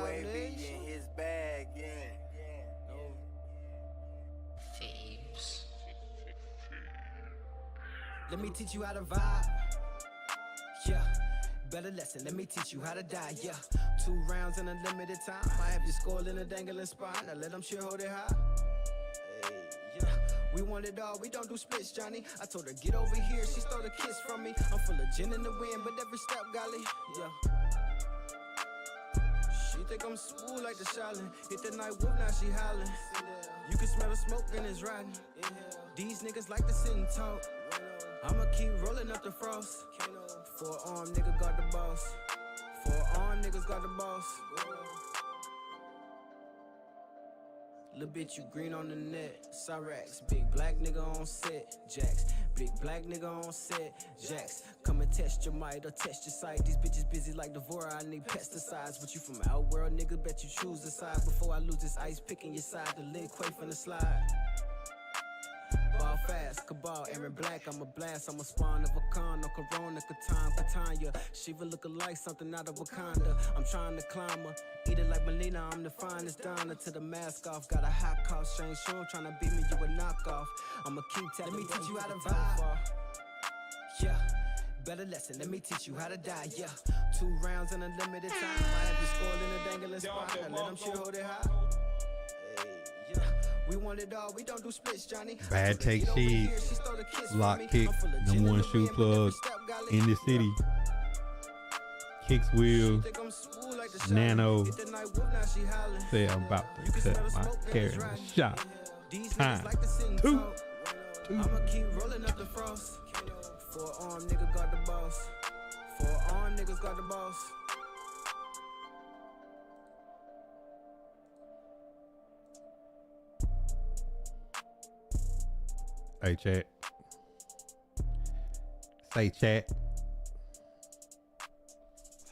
Wavy in his bag, Thieves. Let me teach you how to vibe. Yeah, better lesson. Let me teach you how to die. Yeah, 2 rounds in a limited time. I have you scored in a dangling spine. Now let them shit hold it high. Hey, yeah, we want it all. We don't do splits, Johnny. I told her get over here. She stole a kiss from me. I'm full of gin in the wind, but every step, golly. Yeah. She think I'm smooth like the Shaolin. Hit the night whip, now she howling. You can smell the smoke and it's riding. These niggas like to sit and talk. I'ma keep rolling up the frost. 4-arm nigga got the boss. 4-arm niggas got the boss. Little bitch, you green on the net. Cyrax, big black nigga on set. Jax, big black nigga on set. Jax, come and test your might or test your sight. These bitches busy like Devora, I need pesticides. But you from Outworld, nigga, bet you choose the side. Before I lose this ice, picking your side. The lid quake from the slide. Ball fast, cabal, Aaron Black, I'm a blast, I'm a spawn of a con, no Corona, Catan, Catania, Shiva looking like something out of Wakanda, I'm trying to climb her, eat it like Melina, I'm the finest Donna, to the mask off, got a hot cough, strange show, trying to beat me, you a knockoff, I'ma keep tapping, let me teach you how to vibe, yeah, better lesson, let me teach you how to die, yeah, 2 rounds in a limited time, I have you scored in a dangling spot, now let them shit hold it high. We want it all, we don't do splits, Johnny. Bad take sheets, lock kick, #1 shoe plug in the city. Kicks wheel, nano. Say I'm about to cut my hair in the shop. Time. 2. I'ma keep rolling up the frost. 4-arm nigga got the boss. 4-arm niggas got the boss. Hey, chat. Say, chat.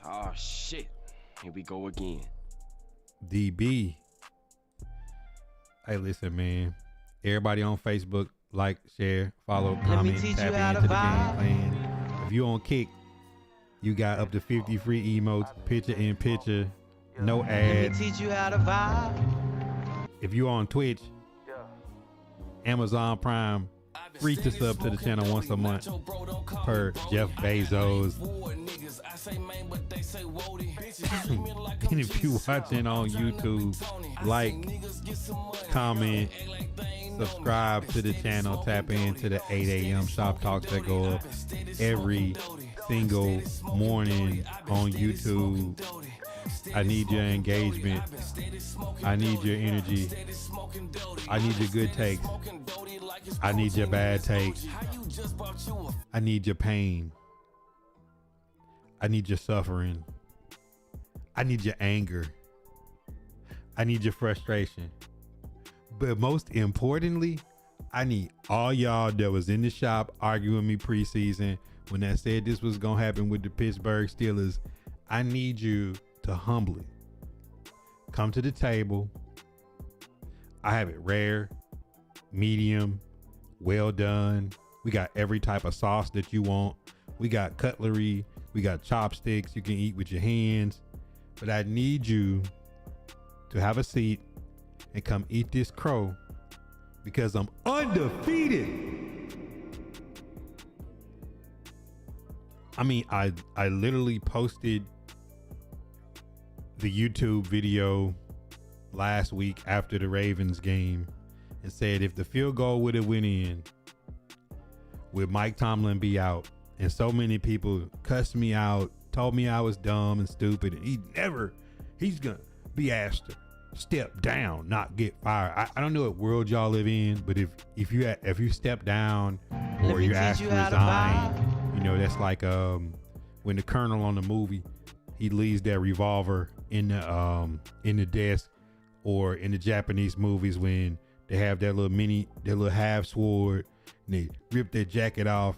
Oh, shit. Here we go again. DB. Hey, listen, man. Everybody on Facebook, like, share, follow, comment, tap into the game plan. If you on Kick, you got up to 50 free emotes, picture in picture, no ads. Let me teach you how to vibe. If you on Twitch, Amazon Prime, free to sub to the channel once a month per Jeff Bezos. And if you watching on YouTube, like, comment, subscribe to the channel, tap into the 8 a.m. shop talks that go up every single morning on YouTube. I need your engagement. I need your energy. I need your good takes. I need your bad takes. I need your pain. I need your suffering. I need your anger. I need your frustration. But most importantly, I need all y'all that was in the shop arguing with me preseason when I said this was going to happen with the Pittsburgh Steelers. I need you to humbly come to the table. I have it rare, medium, well done. We got every type of sauce that you want. We got cutlery. We got chopsticks you can eat with your hands. But I need you to have a seat and come eat this crow because I'm undefeated. I mean, I literally posted the YouTube video last week after the Ravens game and said if the field goal would have went in, would Mike Tomlin be out? And so many people cussed me out, told me I was dumb and stupid, and he's gonna be asked to step down, not get fired. I don't know what world y'all live in, but if you step down or you're asked to resign, you know, that's like when the colonel on the movie, he leaves that revolver in the desk, or in the Japanese movies when they have that little half sword and they rip their jacket off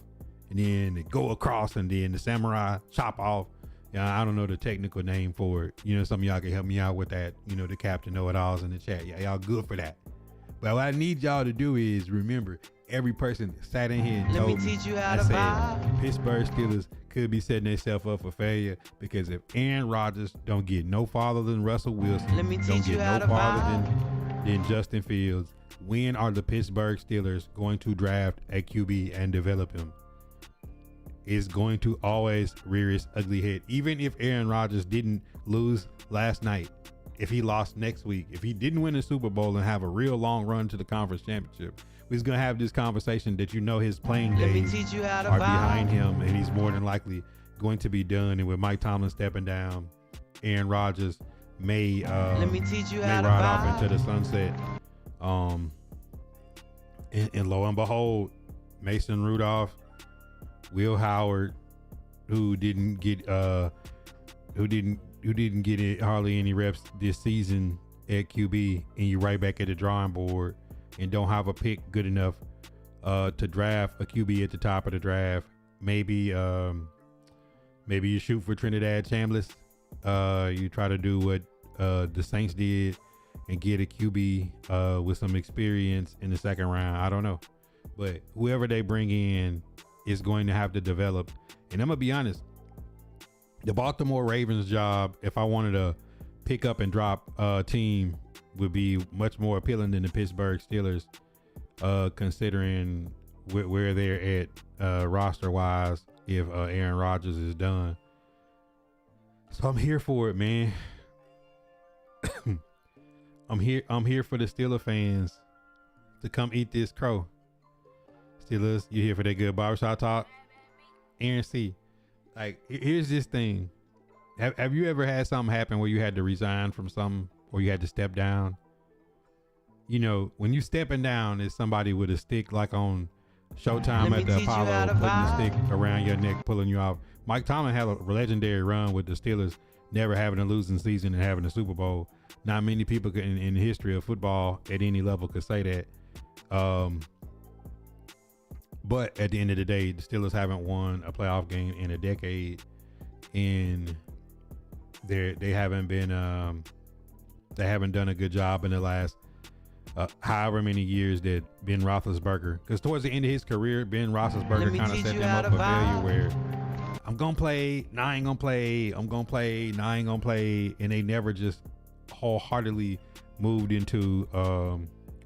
and then they go across and then the samurai chop off. Yeah, I don't know the technical name for it. You know, some of y'all can help me out with that. You know, the captain know-it-alls in the chat. Yeah, y'all good for that. But what I need y'all to do is remember, every person that sat in here and Let me told me, teach you how I to said vibe. Pittsburgh Steelers could be setting themselves up for failure because if Aaron Rodgers don't get no farther than Russell Wilson, Let me don't teach get you how no to farther vibe. than Justin Fields, when are the Pittsburgh Steelers going to draft a QB and develop him? It's going to always rear its ugly head. Even if Aaron Rodgers didn't lose last night, if he lost next week, if he didn't win the Super Bowl and have a real long run to the conference championship, we're going to have this conversation that his playing Let me days teach you how to are vibe. behind him, and he's more than likely going to be done. And with Mike Tomlin stepping down, Aaron Rodgers may Let me teach you how to ride vibe. off into the sunset. And lo and behold, Mason Rudolph, Will Howard, who didn't get hardly any reps this season at QB, and you right back at the drawing board and don't have a pick good enough to draft a QB at the top of the draft. Maybe you shoot for Trinidad Chambliss. You try to do what the Saints did and get a QB with some experience in the second round. I don't know, but whoever they bring in is going to have to develop. And I'm gonna be honest, the Baltimore Ravens job, if I wanted to pick up and drop a team, would be much more appealing than the Pittsburgh Steelers, considering where they're at roster wise if Aaron Rodgers is done. So I'm here for it, man. I'm here for the Steeler fans to come eat this crow. Steelers, you here for that good barbershop talk? Aaron C. Like, here's this thing. Have you ever had something happen where you had to resign from something or you had to step down? You know, when you stepping down, is somebody with a stick like on Showtime at the Apollo, putting the stick around your neck, pulling you off. Mike Tomlin had a legendary run with the Steelers, never having a losing season and having a Super Bowl. Not many people in the history of football at any level could say that. But at the end of the day, the Steelers haven't won a playoff game in a decade, and they haven't been they haven't done a good job in the last however many years that Ben Roethlisberger, because towards the end of his career, Ben Roethlisberger kind of set them up for failure, where I'm gonna play, nah, I ain't gonna play, I'm gonna play, nah, I ain't gonna play, and they never just wholeheartedly moved into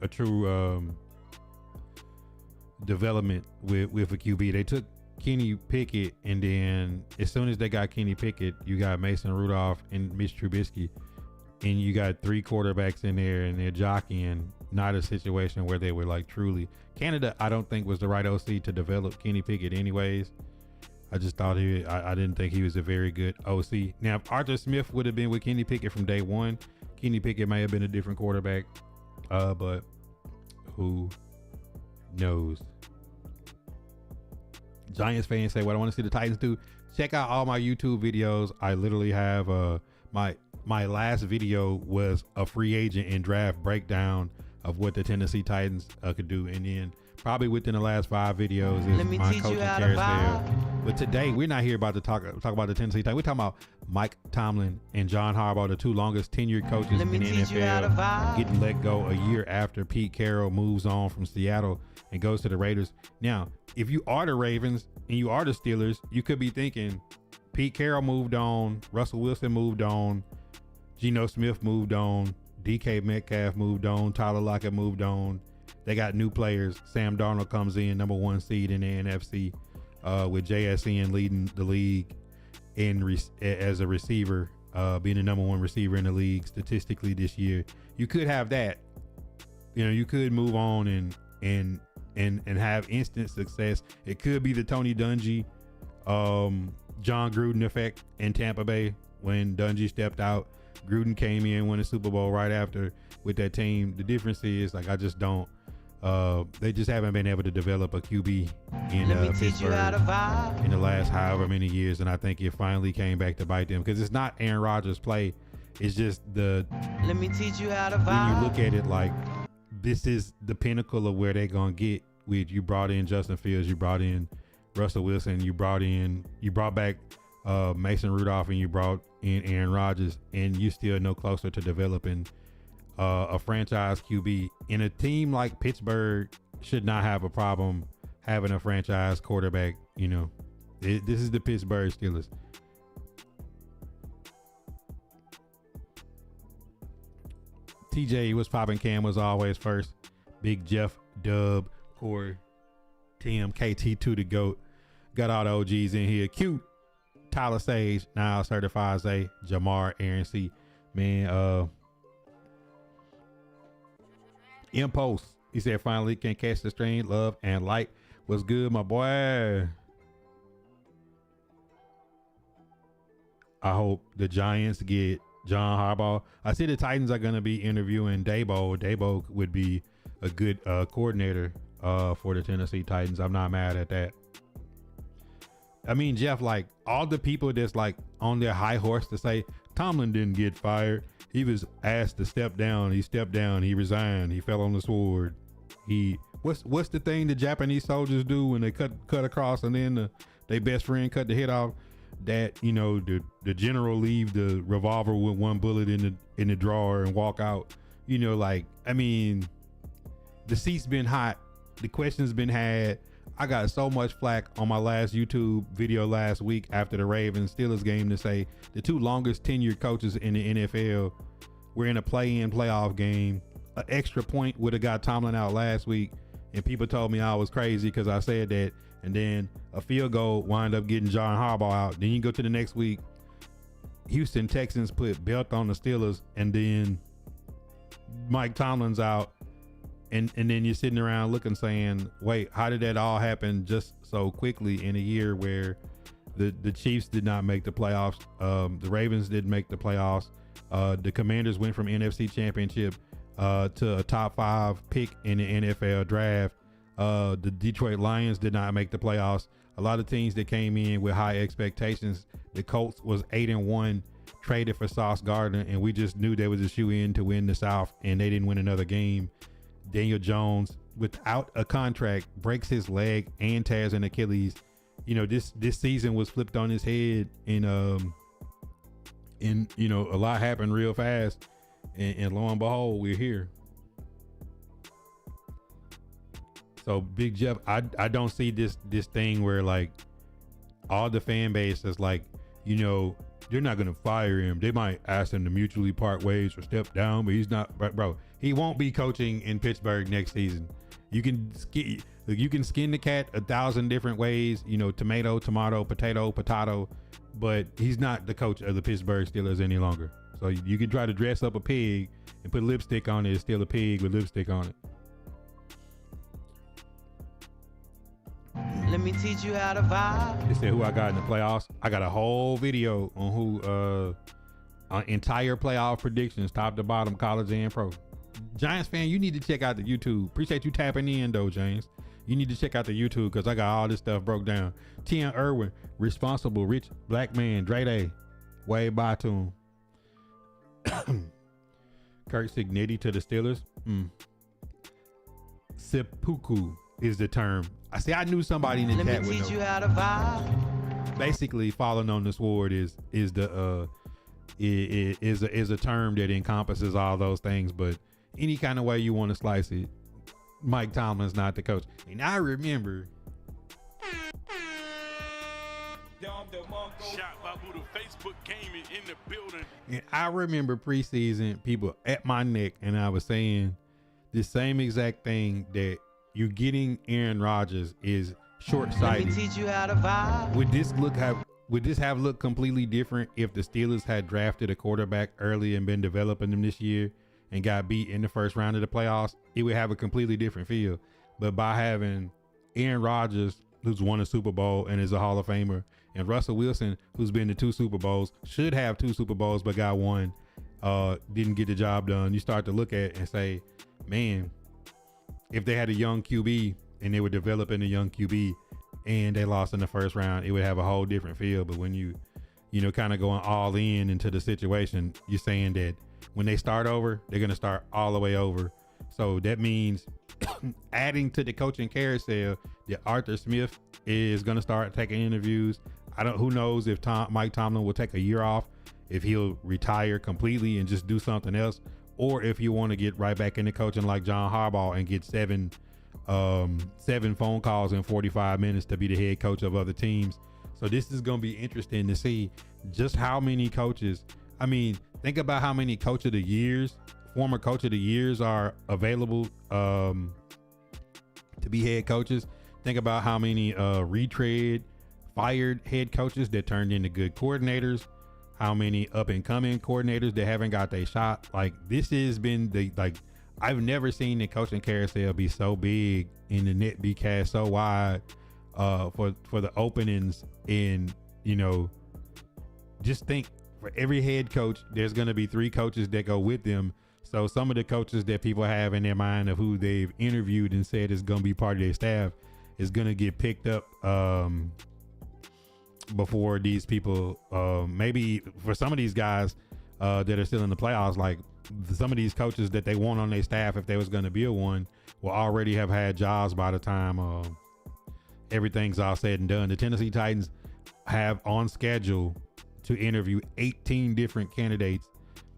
a true development with a QB. They took Kenny Pickett, and then as soon as they got Kenny Pickett, you got Mason Rudolph and Mitch Trubisky, and you got three quarterbacks in there, and they're jockeying. Not a situation where they were like truly. Canada, I don't think was the right OC to develop Kenny Pickett anyways. I just thought I didn't think he was a very good OC. Now, if Arthur Smith would have been with Kenny Pickett from day one, Kenny Pickett may have been a different quarterback, but who knows? Giants fans say, what I want to see the Titans do. Check out all my YouTube videos. I literally have my last video was a free agent and draft breakdown of what the Tennessee Titans could do, and then probably within the last 5 videos is my coaching carousel. But today we're not here about to talk about the Tennessee Titans. We're talking about Mike Tomlin and John Harbaugh, the two longest tenured coaches in the NFL, getting let go a year after Pete Carroll moves on from Seattle and goes to the Raiders. Now, if you are the Ravens and you are the Steelers, you could be thinking Pete Carroll moved on, Russell Wilson moved on, Geno Smith moved on, DK Metcalf moved on, Tyler Lockett moved on. They got new players. Sam Darnold comes in, number 1 seed in the NFC, with JSN leading the league as a receiver, being the number 1 receiver in the league statistically this year. You could have that. You know, you could move on and have instant success. It could be the Tony Dungy, John Gruden effect in Tampa Bay when Dungy stepped out. Gruden came in, won a Super Bowl right after with that team. The difference is, like, I just don't. They just haven't been able to develop a QB in Pittsburgh in the last however many years, and I think it finally came back to bite them because it's not Aaron Rodgers' play. It's just when you look at it, like, this is the pinnacle of where they're gonna get. With you brought in Justin Fields, you brought in Russell Wilson, you brought back Mason Rudolph, and you brought in Aaron Rodgers, and you still no closer to developing a franchise QB. And a team like Pittsburgh should not have a problem having a franchise quarterback. You know, this is the Pittsburgh Steelers. TJ was popping. Cam was always first. Big Jeff, Dub, Corey, Tim, KT2 the GOAT. Got all the OGs in here. Cute. Tyler Sage, now certified Zay, Jamar, Aaron C. Man, Impulse. He said finally can catch the strain. Love and light. What's good, my boy? I hope the Giants get John Harbaugh. I see the Titans are going to be interviewing Dabo. Dabo would be a good coordinator for the Tennessee Titans. I'm not mad at that. I mean, Jeff, like all the people that's like on their high horse to say Tomlin didn't get fired. He was asked to step down. He stepped down. He resigned. He fell on the sword. What's the thing the Japanese soldiers do when they cut across and then their best friend cut the head off? That, you know, the general leave the revolver with one bullet in the drawer and walk out. You know, like, I mean, the seat's been hot. The question's been had. I got so much flack on my last YouTube video last week after the Ravens Steelers game to say the two longest tenured coaches in the NFL were in a play-in playoff game. An extra point would have got Tomlin out last week, and people told me I was crazy because I said that. And then a field goal wind up getting John Harbaugh out. Then you go to the next week, Houston Texans put belt on the Steelers, and then Mike Tomlin's out. And then you're sitting around looking, saying, wait, how did that all happen just so quickly in a year where the Chiefs did not make the playoffs? The Ravens didn't make the playoffs. The Commanders went from NFC Championship to a top 5 pick in the NFL draft. The Detroit Lions did not make the playoffs. A lot of teams that came in with high expectations. The Colts was 8-1, traded for Sauce Gardner, and we just knew they was a shoe-in to win the South, and they didn't win another game. Daniel Jones, without a contract, breaks his leg and tears an Achilles. You know, this season was flipped on his head, and you know, a lot happened real fast, and lo and behold, we're here. So Big Jeff, I don't see this thing where like all the fan base is like, you know, they're not gonna fire him. They might ask him to mutually part ways or step down, but he's not. Bro, he won't be coaching in Pittsburgh next season. You can skin the cat 1,000 different ways. You know, tomato, potato, but he's not the coach of the Pittsburgh Steelers any longer. So you can try to dress up a pig and put lipstick on it. It's still a pig with lipstick on it. Let me teach you how to vibe. They said who I got in the playoffs. I got a whole video on who entire playoff predictions, top to bottom, college and pro. Giants fan, you need to check out the YouTube. Appreciate you tapping in though, James. You need to check out the YouTube because I got all this stuff broke down. Tian Irwin, responsible, rich black man, Dre Day, Wade Batum. Kurt Signetti to the Steelers. Seppuku is the term. I knew somebody in the chat would know. Let me teach you how to vibe. Basically, falling on the sword is a term that encompasses all those things, but any kind of way you want to slice it, Mike Tomlin's not the coach. And I remember Shotbybuddha Facebook gaming in the building. And I remember preseason people at my neck, and I was saying the same exact thing, that you're getting Aaron Rodgers is short-sighted. Let me teach you how to vibe. Would this have looked completely different if the Steelers had drafted a quarterback early and been developing them this year and got beat in the first round of the playoffs? It would have a completely different feel. But by having Aaron Rodgers, who's won a Super Bowl and is a Hall of Famer, and Russell Wilson, who's been to 2 Super Bowls, should have 2 Super Bowls but got one, didn't get the job done. You start to look at it and say, man, if they had a young QB and they were developing a young QB and they lost in the first round, it would have a whole different feel. But when you know, kind of going all in into the situation, you're saying that when they start over, they're going to start all the way over. So that means adding to the coaching carousel that Arthur Smith is going to start taking interviews. Who knows if Mike Tomlin will take a year off, if he'll retire completely and just do something else, or if you want to get right back into coaching like John Harbaugh and get seven phone calls in 45 minutes to be the head coach of other teams. So this is going to be interesting to see just how many coaches. I mean, think about how many former coach of the years are available to be head coaches. Think about how many fired head coaches that turned into good coordinators. How many up and coming coordinators that haven't got their shot. Like, this has been I've never seen the coaching carousel be so big and the net be cast so wide for the openings. And, you know, just think, for every head coach, there's going to be 3 coaches that go with them. So some of the coaches that people have in their mind of who they've interviewed and said is going to be part of their staff is going to get picked up before these people. Maybe for some of these guys that are still in the playoffs, like some of these coaches that they want on their staff, if there was going to be one, will already have had jobs by the time everything's all said and done. The Tennessee Titans have on schedule to interview 18 different candidates.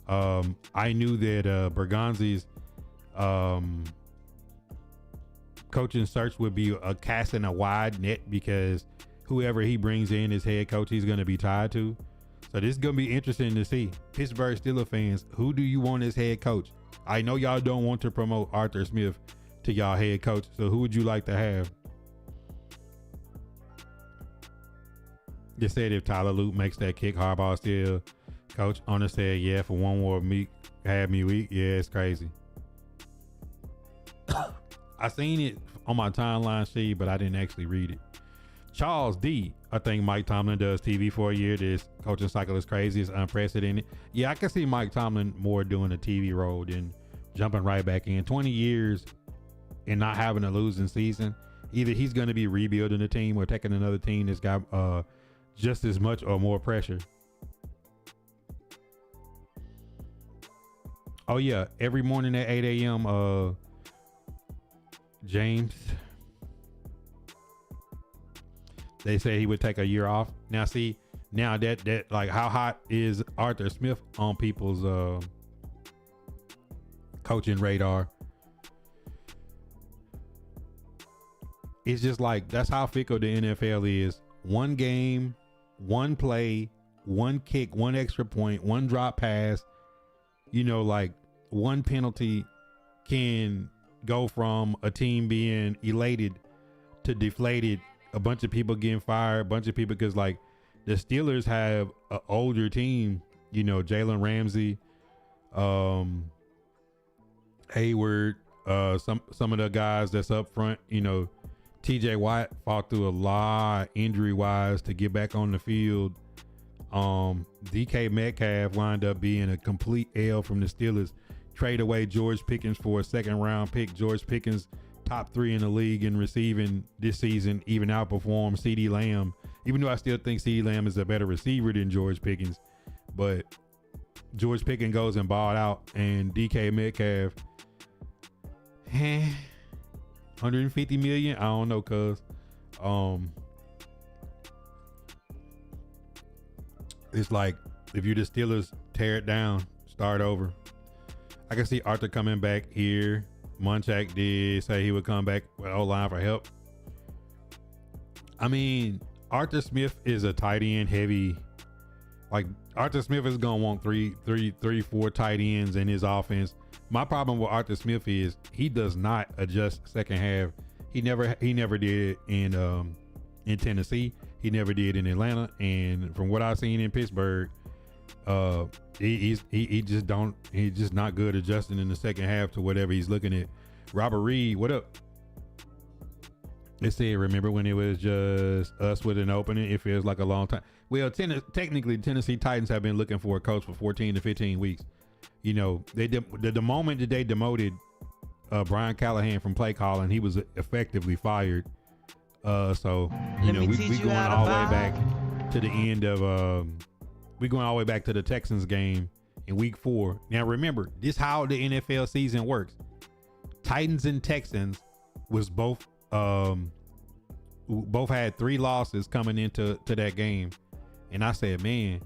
I knew that Bergonzi's coaching search would be casting a wide net because whoever he brings in as head coach, he's going to be tied to. So this is going to be interesting to see. Pittsburgh Steelers fans, who do you want as head coach? I know y'all don't want to promote Arthur Smith to y'all head coach. So who would you like to have? They said if Tyler Luke makes that kick, Harbaugh still coach. Owner said, yeah, for one more week, had me weak. Yeah, it's crazy. I seen it on my timeline sheet, but I didn't actually read it. Charles D. I think Mike Tomlin does TV for a year. This coaching cycle is crazy. It's unprecedented. Yeah, I can see Mike Tomlin more doing a TV role than jumping right back in. 20 years and not having a losing season. Either he's going to be rebuilding the team or taking another team that's got just as much or more pressure. Oh yeah, every morning at 8 a.m. James, they say he would take a year off. Now see, now that like, how hot is Arthur Smith on people's coaching radar? It's just like, that's how fickle the NFL is. One game, one play, one kick, one extra point, one drop pass, you know, like one penalty can go from a team being elated to deflated, a bunch of people getting fired, a bunch of people, because like the Steelers have an older team, you know, Jalen Ramsey, Hayward, some of the guys that's up front, you know, TJ Watt fought through a lot injury wise to get back on the field. DK Metcalf wound up being a complete L from the Steelers. Trade away George Pickens for a second round pick. George Pickens, top 3 in the league in receiving this season, even outperformed CeeDee Lamb, even though I still think CeeDee Lamb is a better receiver than George Pickens. But George Pickens goes and balled out, and DK Metcalf, 150 million. I don't know, cuz it's like, if you're the Steelers, tear it down, start over. I can see Arthur coming back here. Munchak did say he would come back with O-line for help. I mean, Arthur Smith is a tight end heavy. Like, Arthur Smith is gonna want three, 4 tight ends in his offense. My problem with Arthur Smith is he does not adjust second half. He never did in Tennessee. He never did in Atlanta. And from what I've seen in Pittsburgh, he's just not good adjusting in the second half to whatever he's looking at. Robert Reed, what up? They said, remember when it was just us with an opening? It feels like a long time. Well, technically, Tennessee Titans have been looking for a coach for 14 to 15 weeks. You know, the moment that they demoted Brian Callahan from play calling, he was effectively fired. So, you know, we going all the way back to the end of, we going all the way back to the Texans game in week 4. Now, remember, this how the NFL season works. Titans and Texans was both had 3 losses coming into that game. And I said, man,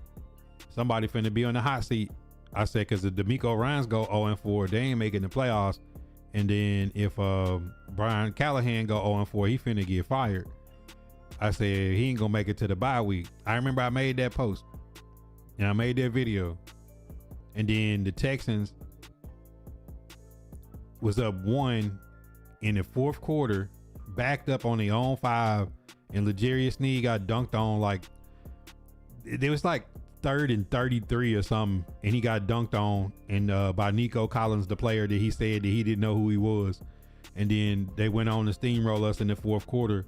somebody finna be on the hot seat I said, because the D'Amico Ryans go 0-4, they ain't making the playoffs. And then if Brian Callahan go 0-4, he finna get fired. I said, he ain't gonna make it to the bye week. I remember I made that post and I made that video. And then the Texans was up 1 in the fourth quarter, backed up on their own 5, and L'Jarius Sneed got dunked on like, it was like 3rd and 33 or something, and he got dunked on and by Nico Collins, the player that he said that he didn't know who he was. And then they went on to steamroll us in the fourth quarter,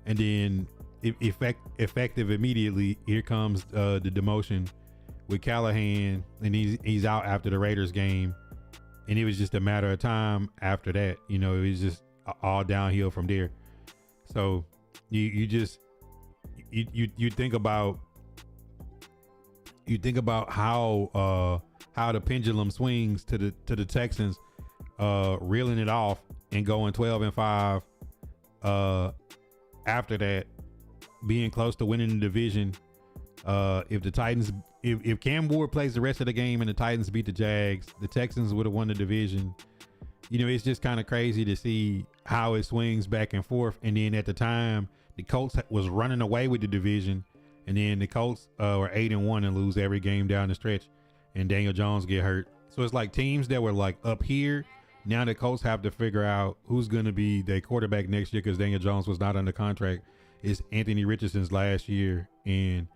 and then effective immediately, here comes the demotion with Callahan, and he's out after the Raiders game. And it was just a matter of time after that. You know, it was just all downhill from there. So you think about how the pendulum swings to the Texans reeling it off and going 12-5 after that, being close to winning the division. If the Titans, if Cam Ward plays the rest of the game and the Titans beat the Jags, the Texans would have won the division. You know, it's just kind of crazy to see how it swings back and forth. And then at the time, the Colts was running away with the division, and then the Colts were 8-1 and lose every game down the stretch, and Daniel Jones get hurt. So it's like teams that were like up here, now the Colts have to figure out who's going to be their quarterback next year, because Daniel Jones was not under contract. It's Anthony Richardson's last year, and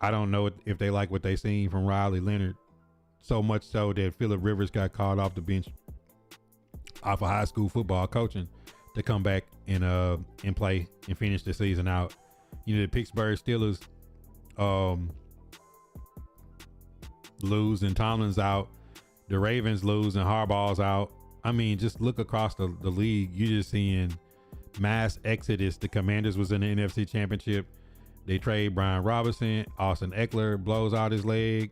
I don't know if they like what they seen from Riley Leonard, so much so that Phillip Rivers got called off the bench off of high school football coaching to come back and play and finish the season out. You know, the Pittsburgh Steelers lose and Tomlin's out. The Ravens lose and Harbaugh's out. I mean, just look across the league. You're just seeing mass exodus. The Commanders was in the NFC Championship. They trade Brian Robinson. Austin Eckler blows out his leg.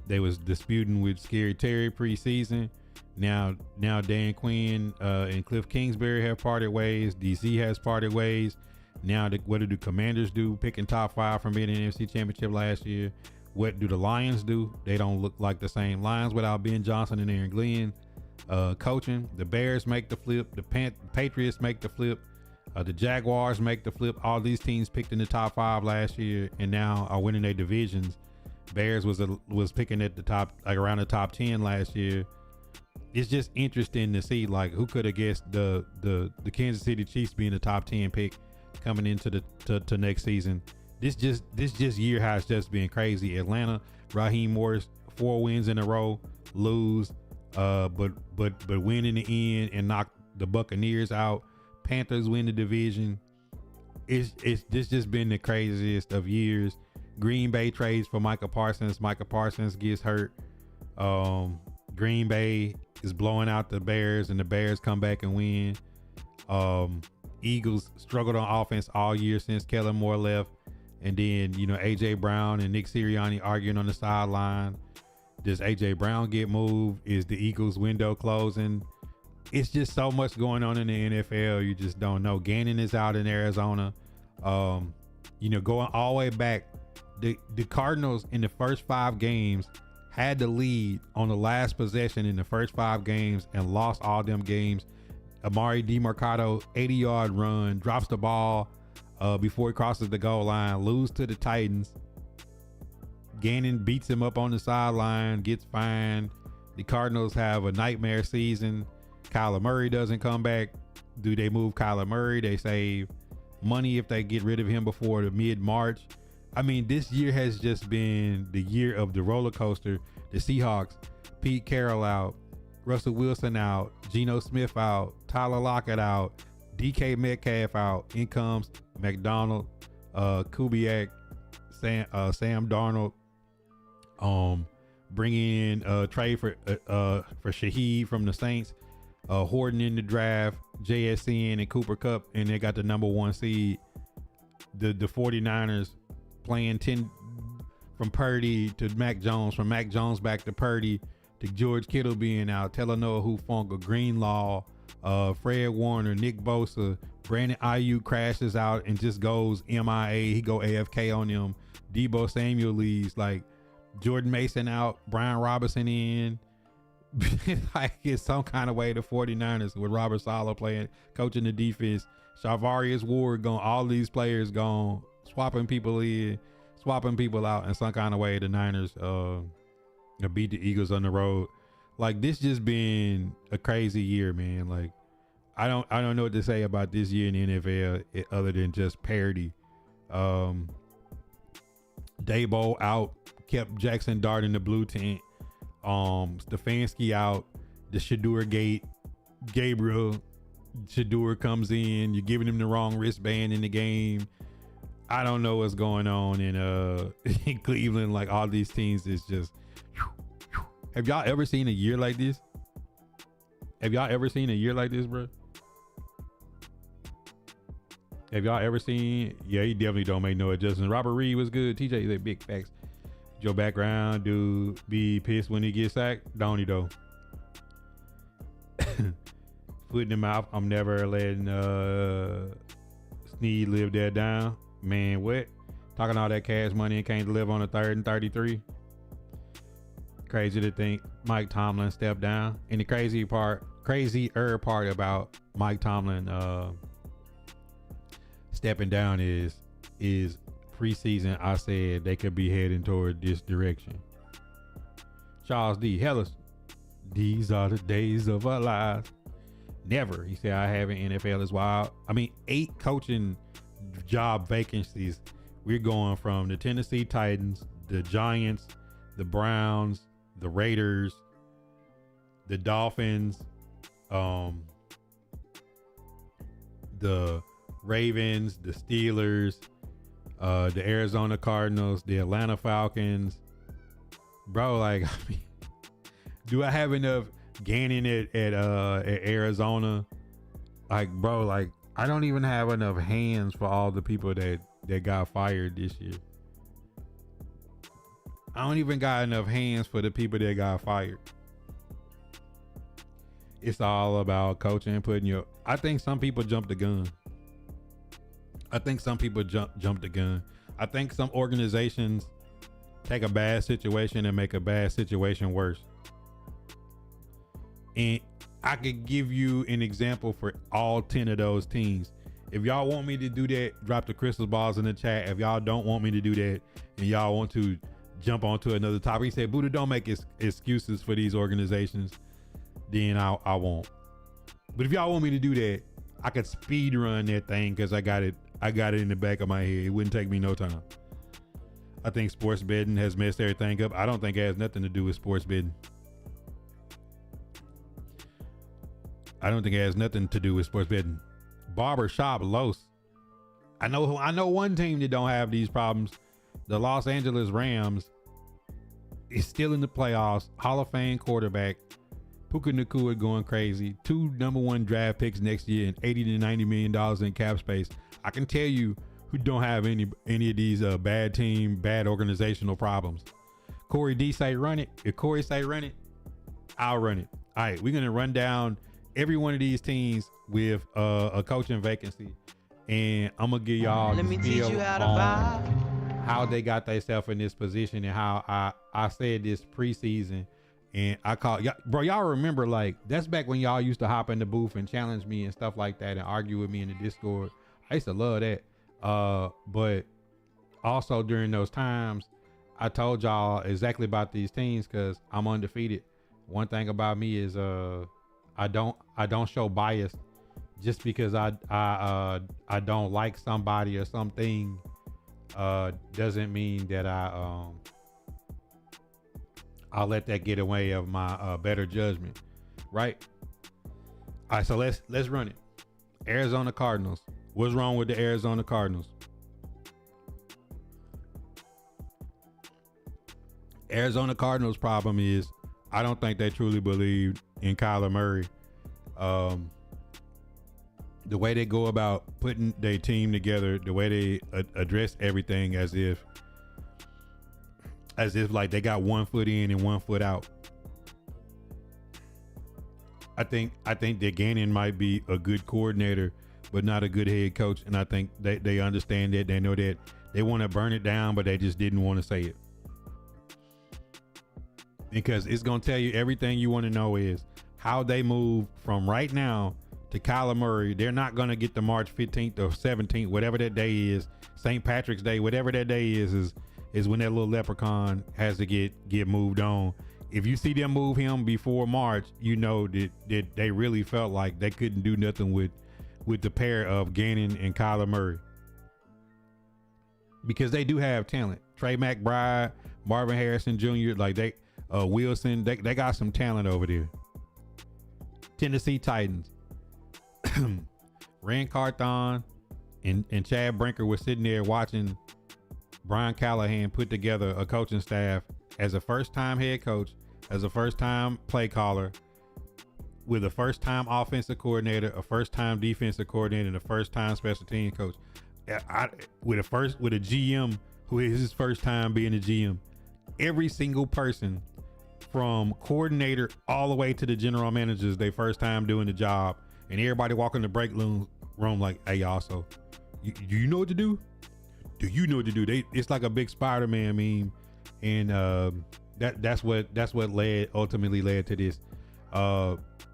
They was disputing with Scary Terry preseason. Now Dan Quinn and Cliff Kingsbury have parted ways. DC has parted ways. Now what do the Commanders do? Picking top 5 from being in the NFC Championship last year. What do the Lions do? They don't look like the same Lions without Ben Johnson and Aaron Glenn coaching. The Bears make the flip. The Patriots make the flip. The Jaguars make the flip. All these teams picked in the top 5 last year and now are winning their divisions. Bears was picking at the top, like around the top 10 last year. It's just interesting to see, like, who could have guessed the Kansas City Chiefs being the top 10 pick coming into the next season. This year has just been crazy. Atlanta, Raheem Morris, 4 wins in a row, lose, but win in the end and knock the Buccaneers out. Panthers win the division. This just been the craziest of years. Green Bay trades for Micah Parsons. Micah Parsons gets hurt. Green Bay is blowing out the Bears, and the Bears come back and win. Eagles struggled on offense all year since Kellen Moore left. And then, you know, A.J. Brown and Nick Sirianni arguing on the sideline. Does A.J. Brown get moved? Is the Eagles window closing? It's just so much going on in the NFL. You just don't know. Gannon is out in Arizona. You know, going all the way back, the Cardinals in the first 5 games had the lead on the last possession in the first 5 games and lost all them games. Amari DeMarcado, 80-yard run, drops the ball before he crosses the goal line, lose to the Titans. Gannon beats him up on the sideline, gets fined. The Cardinals have a nightmare season. Kyler Murray doesn't come back. Do they move Kyler Murray? They save money if they get rid of him before the mid-March. I mean, this year has just been the year of the roller coaster. The Seahawks, Pete Carroll out, Russell Wilson out, Geno Smith out, Tyler Lockett out, DK Metcalf out. In comes McDonald, Kubiak, Sam Darnold. Bringing in trade for Shaheed from the Saints. Horton in the draft, JSN and Cooper Kupp, and they got the number 1 seed. The 49ers playing 10 from Purdy to Mac Jones, from Mac Jones back to Purdy, to George Kittle being out, Talanoa Hufanga, Greenlaw, Fred Warner, Nick Bosa, Brandon Ayuk crashes out and just goes MIA. He go AFK on them. Debo Samuel leaves. Like, Jordan Mason out, Brian Robinson in. Like it's some kind of way the 49ers with Robert Saleh playing, coaching the defense, Charvarius Ward gone, all these players gone, swapping people in, swapping people out, in some kind of way the Niners beat the Eagles on the road. Like this just been a crazy year, man. Like I don't know what to say about this year in the NFL other than just parody. Daboll out, kept Jackson Dart in the blue tent. Stefanski out, the Shador gate, Gabriel Shador comes in, you're giving him the wrong wristband in the game. I don't know what's going on in Cleveland. Like all these teams is just have y'all ever seen a year like this? Have y'all ever seen a year like this, bro? Have y'all ever seen? Yeah, he definitely don't make no adjustments. Robert Reed was good. TJ is a big facts. Your background dude be pissed when he gets sacked, don't he though? Foot in the mouth. I'm never letting Snead live that down. Man, what? Talking all that cash money and can't live on a 3rd and 33. Crazy to think Mike Tomlin stepped down. And the crazier part about Mike Tomlin stepping down is preseason I said they could be heading toward this direction. Charles D. Hellis, these are the days of our lives. Never. He said I have an NFL is wild. I mean, 8 coaching job vacancies. We're going from the Tennessee Titans, the Giants, the Browns, the Raiders, the Dolphins, the Ravens, the Steelers, the Arizona Cardinals, the Atlanta Falcons. Bro, like, I mean, do I have enough gaining at Arizona? Like, bro, like, I don't even have enough hands for all the people that got fired this year. I don't even got enough hands for the people that got fired. It's all about coaching and putting your... I think some people jumped the gun. I think some people jump the gun. I think some organizations take a bad situation and make a bad situation worse. And I could give you an example for all 10 of those teams. If y'all want me to do that, drop the crystal balls in the chat. If y'all don't want me to do that and y'all want to jump onto another topic, he said, Buddha, don't make excuses for these organizations, then I won't. But if y'all want me to do that, I could speed run that thing because I got it in the back of my head. It wouldn't take me no time. I think sports betting has messed everything up. I don't think it has nothing to do with sports betting. I don't think it has nothing to do with sports betting. Barbershop Los. I know one team that don't have these problems. The Los Angeles Rams is still in the playoffs. Hall of Fame quarterback. Puka Nacua going crazy. 2 number 1 draft picks next year and $80 to $90 million in cap space. I can tell you who don't have any of these bad team, bad organizational problems. Corey D say run it. If Corey say run it, I'll run it. All right, we're gonna run down every one of these teams with a coaching vacancy, and I'm gonna give y'all Let me teach you how to vibe. How they got themselves in this position and how I said this preseason. And I call y'all, bro, y'all remember, like, that's back when y'all used to hop in the booth and challenge me and stuff like that and argue with me in the Discord. I used to love that. But also during those times, I told y'all exactly about these teams because I'm undefeated. One thing about me is I don't show bias just because I don't like somebody or something doesn't mean that I'll let that get away of my better judgment, right? All right, so let's run it. Arizona Cardinals. What's wrong with the Arizona Cardinals? Arizona Cardinals' problem is I don't think they truly believe in Kyler Murray. The way they go about putting their team together, the way they address everything as if like they got 1 foot in and 1 foot out. I think that Gannon might be a good coordinator, but not a good head coach. And I think they understand that. They know that they want to burn it down, but they just didn't want to say it. because it's going to tell you everything you want to know is how they move from right now to Kyler Murray. They're not going to get to March 15th or 17th, whatever that day is, St. Patrick's Day, whatever that day is when that little leprechaun has to get moved on. If you see them move him before March, you know that they really felt like they couldn't do nothing with the pair of Gannon and Kyler Murray, because they do have talent. Trey McBride, Marvin Harrison Jr., like Wilson, they got some talent over there. Tennessee Titans. Rand Carthon and Chad Brinker were sitting there watching Brian Callahan put together a coaching staff as a first-time head coach, as a first-time play caller, with a first-time offensive coordinator, a first-time defensive coordinator, and a first-time special team coach. With a GM who is his first time being a GM. Every single person, from coordinator all the way to the general managers, their first time doing the job, and everybody walking the break room like, hey y'all, so you know what to do? Do you know what to do? It's like a big Spider-Man meme, and that's what ultimately led to this.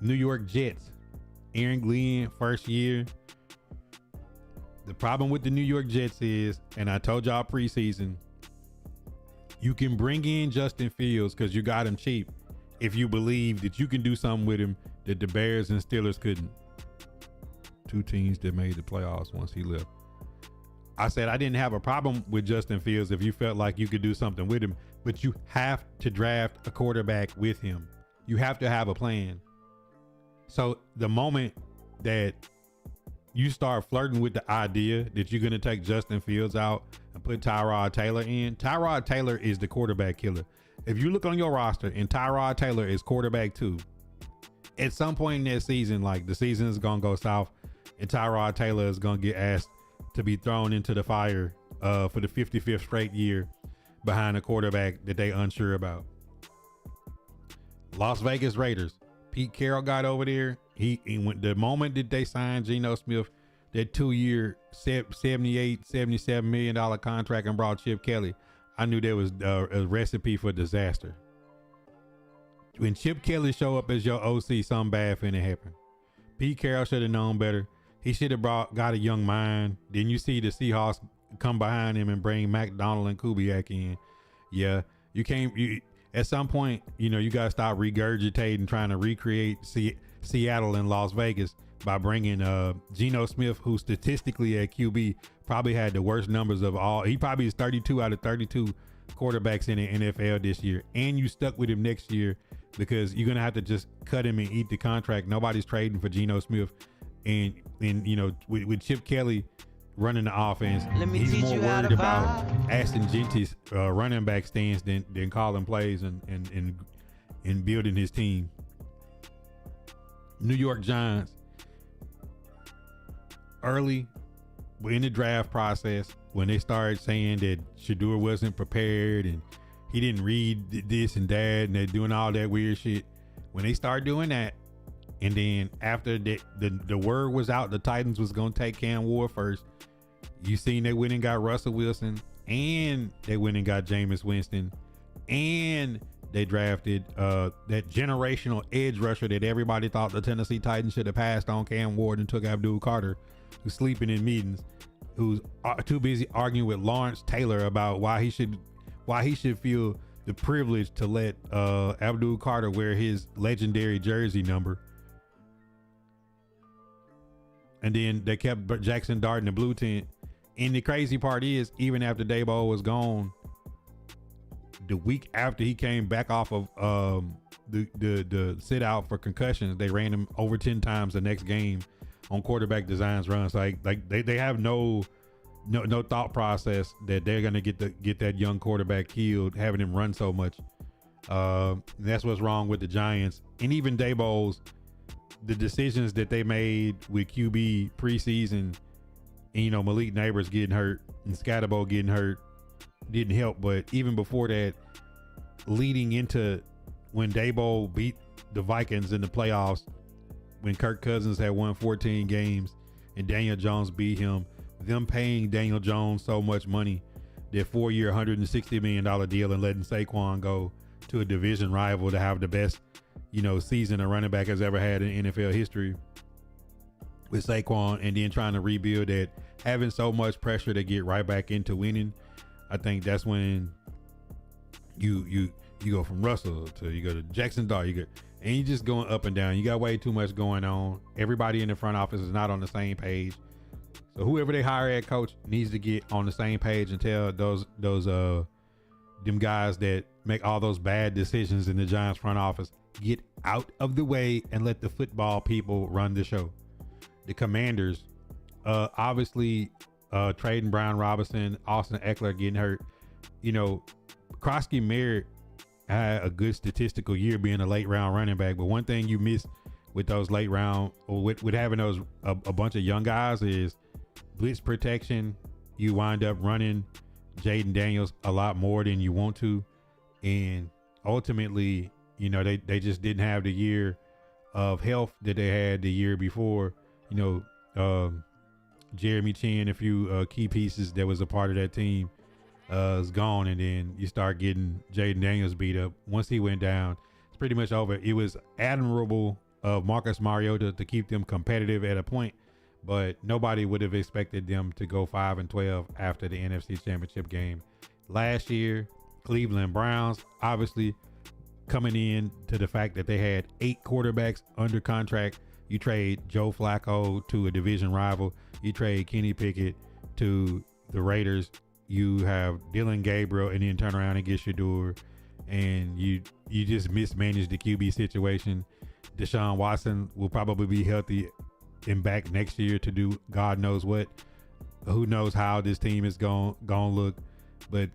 New York Jets, Aaron Glenn, first year. The problem with the New York Jets is, and I told y'all preseason, you can bring in Justin Fields because you got him cheap if you believe that you can do something with him that the Bears and Steelers couldn't. Two teams that made the playoffs once he left. I said I didn't have a problem with Justin Fields if you felt like you could do something with him, but you have to draft a quarterback with him. You have to have a plan. So the moment that you start flirting with the idea that you're going to take Justin Fields out and put Tyrod Taylor in, Tyrod Taylor is the quarterback killer. If you look on your roster and Tyrod Taylor is quarterback 2, at some point in that season, like the season is going to go south and Tyrod Taylor is going to get asked to be thrown into the fire for the 55th straight year behind a quarterback that they unsure about. Las Vegas Raiders. Pete Carroll got over there. He went the moment that they signed Geno Smith, that 2-year, $77 million contract, and brought Chip Kelly. I knew there was a recipe for disaster. When Chip Kelly show up as your OC, something bad finna happen. Pete Carroll should have known better. He should have got a young mind. Then you see the Seahawks come behind him and bring McDonald and Kubiak in. Yeah, you can't. At some point, you got to stop regurgitating, trying to recreate Seattle and Las Vegas by bringing Geno Smith, who statistically at QB probably had the worst numbers of all. He probably is 32 out of 32 quarterbacks in the NFL this year. And you stuck with him next year because you're going to have to just cut him and eat the contract. Nobody's trading for Geno Smith. And with Chip Kelly running the offense, he's more worried about Ashton Genty's running back stance than calling plays and building his team. New York Giants, early in the draft process, when they started saying that Shedeur wasn't prepared and he didn't read this and that, and they're doing all that weird shit. When they started doing that, and then after the word was out, the Titans was going to take Cam Ward first. You seen they went and got Russell Wilson, and they went and got Jameis Winston, and they drafted that generational edge rusher that everybody thought the Tennessee Titans should have passed on, Cam Ward, and took Abdul Carter, who's sleeping in meetings, who's too busy arguing with Lawrence Taylor about why he should feel the privilege to let Abdul Carter wear his legendary jersey number. And then they kept Jackson Dart in the blue tent. And the crazy part is, even after Daboll was gone, the week after he came back off of the sit out for concussions, they ran him over 10 times the next game on quarterback designs runs. Like they have no thought process that they're gonna get that young quarterback killed, having him run so much. That's what's wrong with the Giants. And even Daboll's, the decisions that they made with QB preseason, and Malik Neighbors getting hurt and Scatterbo getting hurt didn't help. But even before that, leading into when Daboll beat the Vikings in the playoffs, when Kirk Cousins had won 14 games and Daniel Jones beat him, them paying Daniel Jones so much money, that 4-year $160 million deal, and letting Saquon go to a division rival to have the best, season a running back has ever had in NFL history with Saquon, and then trying to rebuild that, having so much pressure to get right back into winning. I think that's when you go from Russell to you go to Jackson Dart, and you just going up and down. You got way too much going on. Everybody in the front office is not on the same page. So whoever they hire at coach needs to get on the same page and tell those them guys that make all those bad decisions in the Giants front office, get out of the way and let the football people run the show. The Commanders, obviously, trading Brian Robinson, Austin Eckler getting hurt. Krosky Merritt had a good statistical year being a late round running back, but one thing you miss with those late round, or with having those a bunch of young guys, is blitz protection. You wind up running Jaden Daniels a lot more than you want to, and ultimately, they just didn't have the year of health that they had the year before. Jeremy Chin, a few key pieces that was a part of that team, is gone, and then you start getting Jaden Daniels beat up. Once he went down, it's pretty much over. It was admirable of Marcus Mariota to keep them competitive at a point, but nobody would have expected them to go 5-12 after the NFC Championship game last year. Cleveland Browns, obviously, coming in to the fact that they had 8 quarterbacks under contract. You trade Joe Flacco to a division rival. You trade Kenny Pickett to the Raiders. You have Dylan Gabriel, and then turn around and get Shador, and you just mismanaged the QB situation. Deshaun Watson will probably be healthy and back next year to do God knows what. Who knows how this team is going to look, but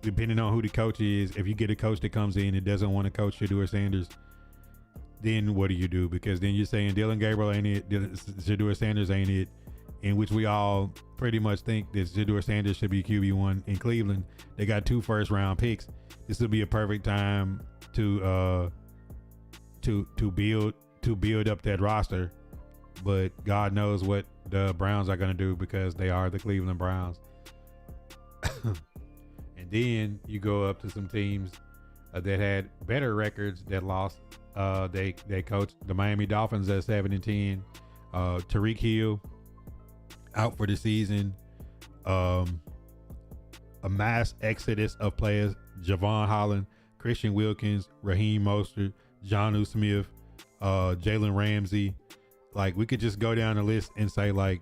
depending on who the coach is, if you get a coach that comes in and doesn't want to coach Shador Sanders, then what do you do? Because then you're saying Dylan Gabriel ain't it, Shador Sanders ain't it, in which we all pretty much think that Shador Sanders should be QB1 in Cleveland. They got 2 first-round picks. This would be a perfect time to build up that roster. But God knows what the Browns are going to do, because they are the Cleveland Browns. And then you go up to some teams that had better records that lost. They coached the Miami Dolphins at 7-10. Tyreek Hill out for the season. A mass exodus of players: Javon Holland, Christian Wilkins, Raheem Mostert, Jonnu Smith, Jalen Ramsey. Like, we could just go down the list and say, like,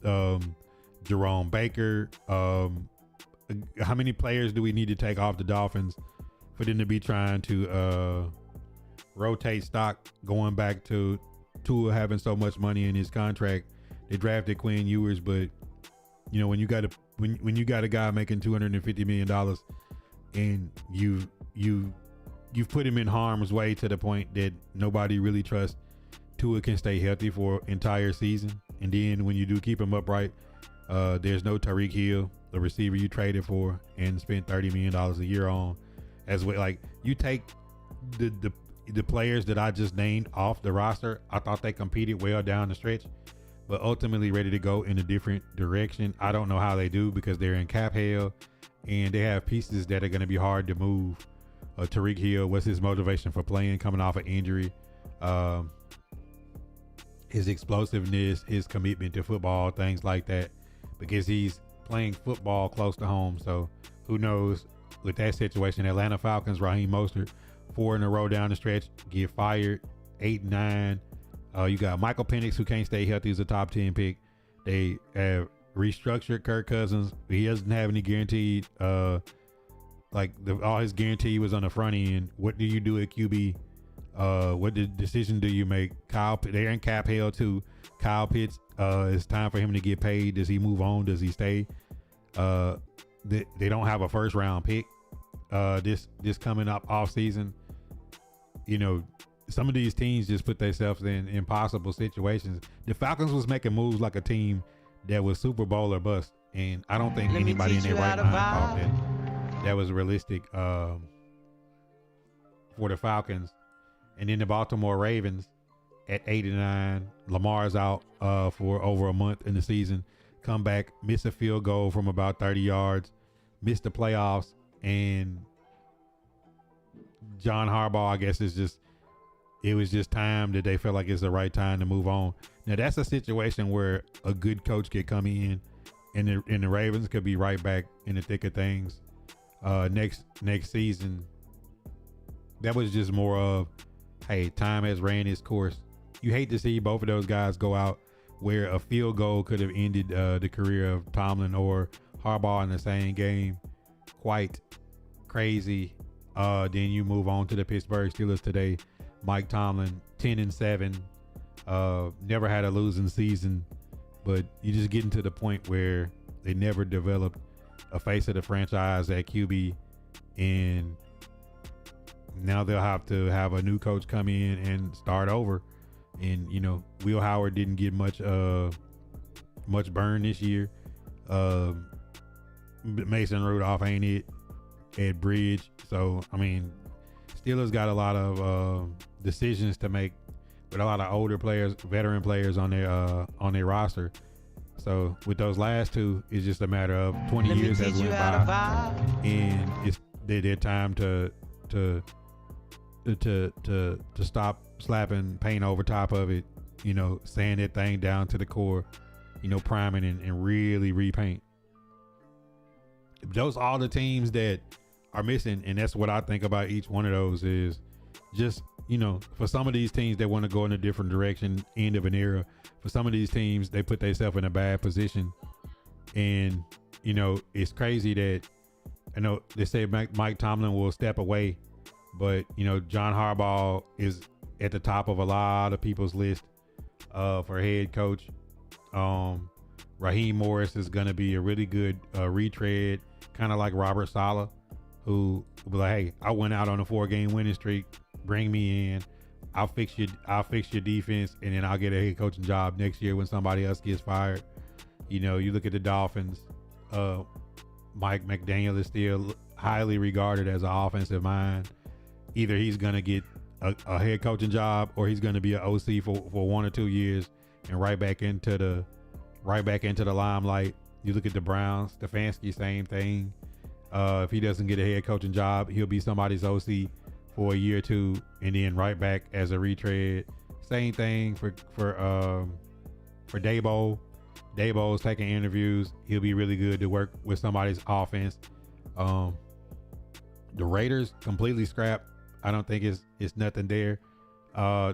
Jerome Baker. How many players do we need to take off the Dolphins for them to be trying to rotate stock, going back to Tua having so much money in his contract? They drafted Quinn Ewers, but when you got a guy making $250 million and you've put him in harm's way to the point that nobody really trusts Tua can stay healthy for an entire season. And then when you do keep him upright, there's no Tyreek Hill, the receiver you traded for and spent $30 million a year on. As well, like, you take the players that I just named off the roster. I thought they competed well down the stretch, but ultimately ready to go in a different direction. I don't know how they do, because they're in cap hell and they have pieces that are going to be hard to move. Tyreek Hill, what's his motivation for playing coming off an injury? His explosiveness, his commitment to football, things like that, because he's playing football close to home. So who knows with that situation. Atlanta Falcons, Raheem Mostert, 4 in a row down the stretch, get fired. 8-9. You got Michael Penix, who can't stay healthy, as a top 10 pick. They have restructured Kirk Cousins. He doesn't have any guaranteed, all his guarantee was on the front end. What do you do at QB? What decision do you make? They're in cap hell too. Kyle Pitts, it's time for him to get paid. Does he move on? Does he stay? They don't have a first round pick this coming up off season. Some of these teams just put themselves in impossible situations. The Falcons was making moves like a team that was Super Bowl or bust, and I don't think anybody in their right mind thought that was realistic for the Falcons. And then the Baltimore Ravens at 8-9. Lamar's out for over a month in the season. Come back, miss a field goal from about 30 yards, miss the playoffs, and John Harbaugh, I guess it was just time that they felt like it's the right time to move on. Now that's a situation where a good coach could come in, and the Ravens could be right back in the thick of things next season. That was just more of, hey, time has ran its course. You hate to see both of those guys go out where a field goal could have ended the career of Tomlin or Harbaugh in the same game. Quite crazy. Then you move on to the Pittsburgh Steelers today. Mike Tomlin, 10-7, never had a losing season, but you just getting to the point where they never developed a face of the franchise at QB, and now they'll have to have a new coach come in and start over. And Will Howard didn't get much burn this year. Mason Rudolph ain't it at bridge, so I mean, Steelers got a lot of decisions to make with a lot of older players, veteran players on their roster. So with those last two, it's just a matter of 20 years has went by, and it's their time to stop slapping paint over top of it, sand that thing down to the core, priming and really repaint. Those are the teams that are missing, and that's what I think about each one of those is just, for some of these teams that want to go in a different direction, end of an era. For some of these teams, they put themselves in a bad position. And, it's crazy that, I know they say Mike Tomlin will step away, but, John Harbaugh is at the top of a lot of people's list for head coach. Raheem Morris is going to be a really good retread, kind of like Robert Saleh, who will be like, hey, I went out on a 4-game winning streak. Bring me in. I'll fix your defense, and then I'll get a head coaching job next year when somebody else gets fired. You look at the Dolphins. Mike McDaniel is still highly regarded as an offensive mind. Either he's gonna get a head coaching job, or he's gonna be an OC for 1 or 2 years and right back into the limelight. You look at the Browns. Stefanski, same thing. If he doesn't get a head coaching job, he'll be somebody's OC for a year or two, and then right back as a retread. Same thing for Dabo. Dabo's taking interviews. He'll be really good to work with somebody's offense. The Raiders completely scrapped. I don't think it's nothing there.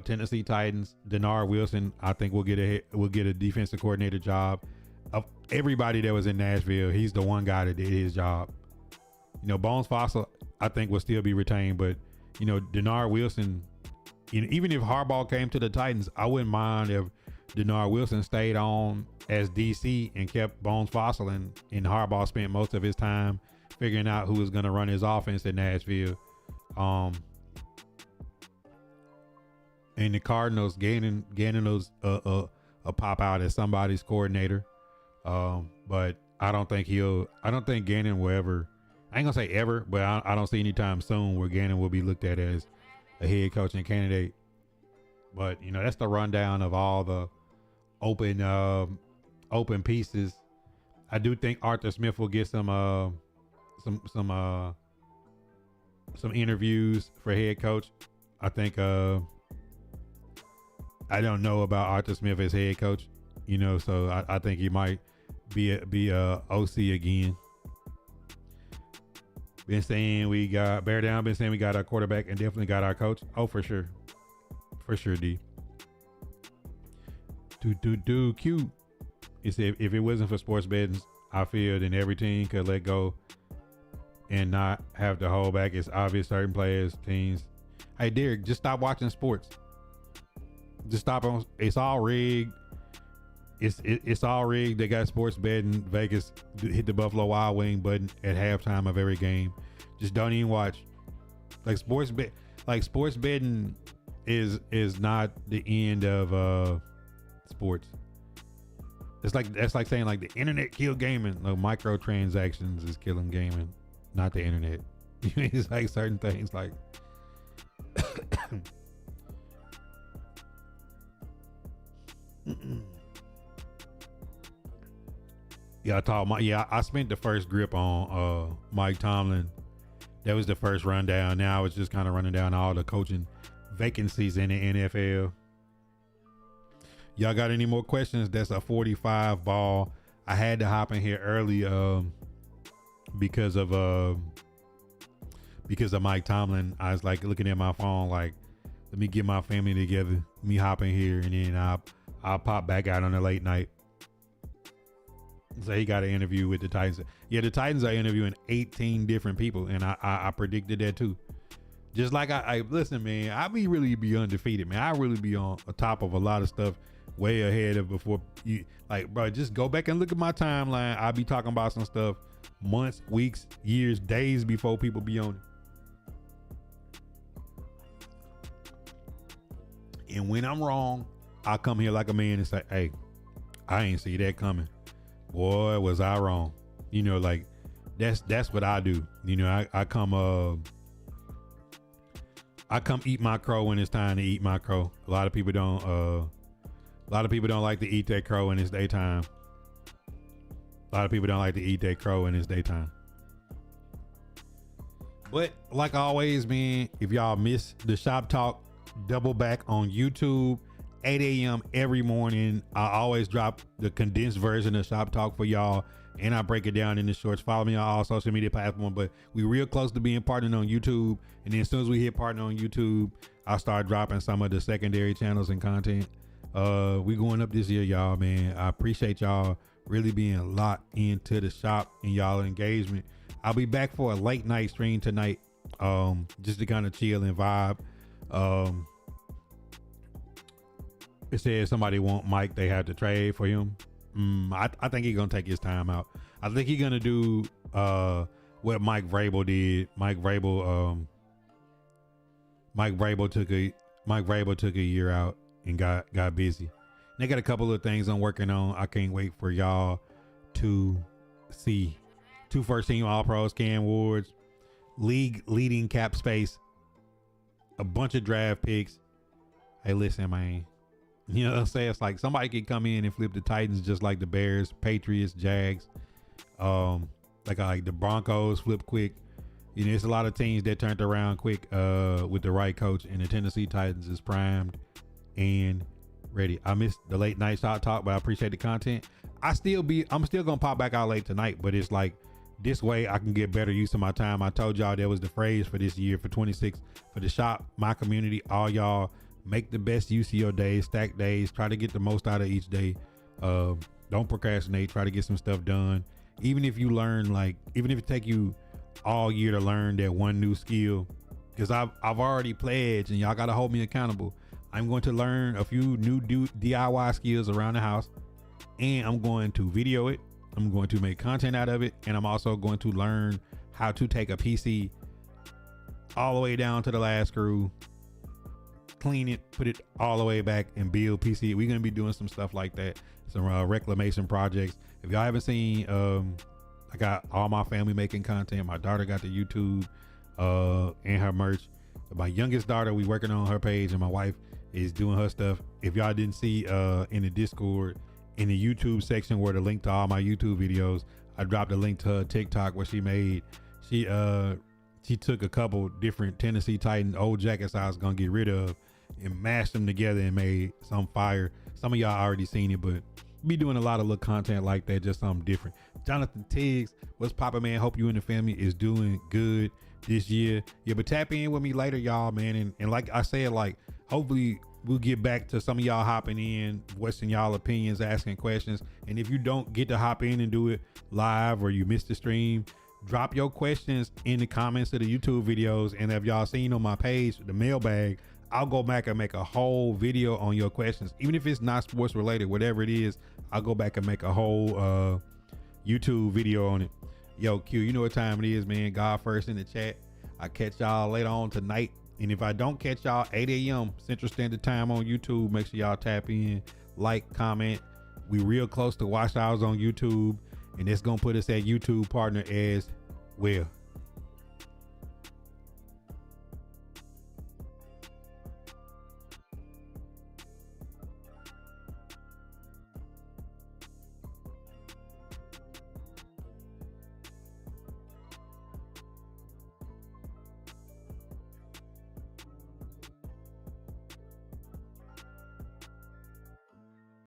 Tennessee Titans, Denard Wilson, I think will get a defensive coordinator job. Of everybody that was in Nashville, he's the one guy that did his job. Bones Fossil, I think will still be retained, but Denard Wilson, even if Harbaugh came to the Titans, I wouldn't mind if Denard Wilson stayed on as DC and kept Bones Fossil, and Harbaugh spent most of his time figuring out who was going to run his offense in Nashville. And the Cardinals, Gannon was a pop out as somebody's coordinator. But I don't think Gannon will ever, I ain't gonna say ever, but I don't see any time soon where Gannon will be looked at as a head coaching candidate. But that's the rundown of all the open pieces. I do think Arthur Smith will get some interviews for head coach. I think I don't know about Arthur Smith as head coach, so I think he might be a OC again. Been saying we got bear down. Been saying we got our quarterback and definitely got our coach. Oh, for sure, D. Q. It's if it wasn't for sports betting, I feel then every team could let go and not have to hold back. It's obvious certain players, teams. Hey, Derek, just stop watching sports. Just stop on. It's all rigged. It's all rigged. They got sports betting. Vegas hit the Buffalo Wild Wing button at halftime of every game. Just don't even watch. Sports betting is not the end of sports. That's like saying the internet killed gaming. Microtransactions is killing gaming, not the internet. It's like certain things like. I spent the first grip on Mike Tomlin That was the first rundown. Now it's just kind of running down all the coaching vacancies in the NFL. Y'all got any more questions? That's a 45 ball. I had to hop in here early because of Mike Tomlin. I was like looking at my phone like, let me get my family together. Let me hop in here and then I'll pop back out on the late night. So he got an interview with the Titans. Yeah, the Titans are interviewing 18 different people, and I predicted that too. Just like I listen, man, I really be undefeated, man. I really be on top of a lot of stuff way ahead of before you. Like, bro, just go back and look at my timeline. I'll be talking about some stuff months, weeks, years, days before people be on it. And when I'm wrong, I'll come here like a man and say, hey, I ain't see that coming. Boy, was I wrong. You know, like that's what I do. You know, I come eat my crow when it's time to eat my crow. A lot of people don't like to eat that crow in its daytime. A lot of people don't like to eat that crow in its daytime. But like always, man, if y'all miss the Shop Talk, double back on YouTube. 8 a.m. every morning. I always drop the condensed version of Shop Talk for y'all, and I break it down in the shorts. Follow me on all social media platforms, but we real close to being partnered on YouTube. And then as soon as we hit partner on YouTube, I'll start dropping some of the secondary channels and content. We going up this year, y'all, man. I appreciate y'all really being locked into the shop and y'all engagement. I'll be back for a late night stream tonight, just to kind of chill and vibe. It says somebody want Mike, they have to trade for him. I think he's gonna take his time out. I think he's gonna do what Mike Vrabel did. Mike Vrabel took a year out and got busy. They got a couple of things I'm working on. I can't wait for y'all to see. 2 first-team All-Pros, Cam Wards, league leading cap space, a bunch of draft picks. Hey, listen, man. You know what I'm saying? It's like somebody could come in and flip the Titans just like the Bears, Patriots, Jags. Like the Broncos flip quick. You know, there's a lot of teams that turned around quick with the right coach, and the Tennessee Titans is primed and ready. I missed the late night Shot Talk, but I appreciate the content. I'm still gonna pop back out late tonight, but it's like this way I can get better use of my time. I told y'all that was the phrase for this year, for 26, for the shop, my community, all y'all. Make the best use of your days, stack days, try to get the most out of each day. Don't procrastinate, try to get some stuff done. Even if you learn, even if it take you all year to learn that one new skill, because I've already pledged and y'all got to hold me accountable. I'm going to learn a few new DIY skills around the house, and I'm going to video it. I'm going to make content out of it. And I'm also going to learn how to take a PC all the way down to the last screw, clean it, put it all the way back, and build PC. We're gonna be doing some stuff like that, some reclamation projects. If y'all haven't seen, I got all my family making content. My daughter got the YouTube and her merch. My youngest daughter, we working on her page, and my wife is doing her stuff. If y'all didn't see in the Discord, in the YouTube section where the link to all my YouTube videos, I dropped a link to her TikTok where she took a couple different Tennessee Titans old jackets I was gonna get rid of and mashed them together and made some fire. Some of y'all already seen it, but be doing a lot of little content like that, just something different. Jonathan Tiggs, what's poppin', man? Hope you and the family is doing good this year. Yeah, but tap in with me later, y'all, man. And like I said, like, hopefully we'll get back to some of y'all hopping in, voicing y'all opinions, asking questions. And if you don't get to hop in and do it live, or you missed the stream, drop your questions in the comments of the YouTube videos. And if y'all seen on my page, the mailbag, I'll go back and make a whole video on your questions. Even if it's not sports related, whatever it is, I'll go back and make a whole YouTube video on it. Yo, Q, you know what time it is, man. God first in the chat. I'll catch y'all later on tonight. And if I don't catch y'all, 8 a.m. Central Standard Time on YouTube, make sure y'all tap in, like, comment. We real close to watch hours on YouTube. And it's going to put us at YouTube partner as well.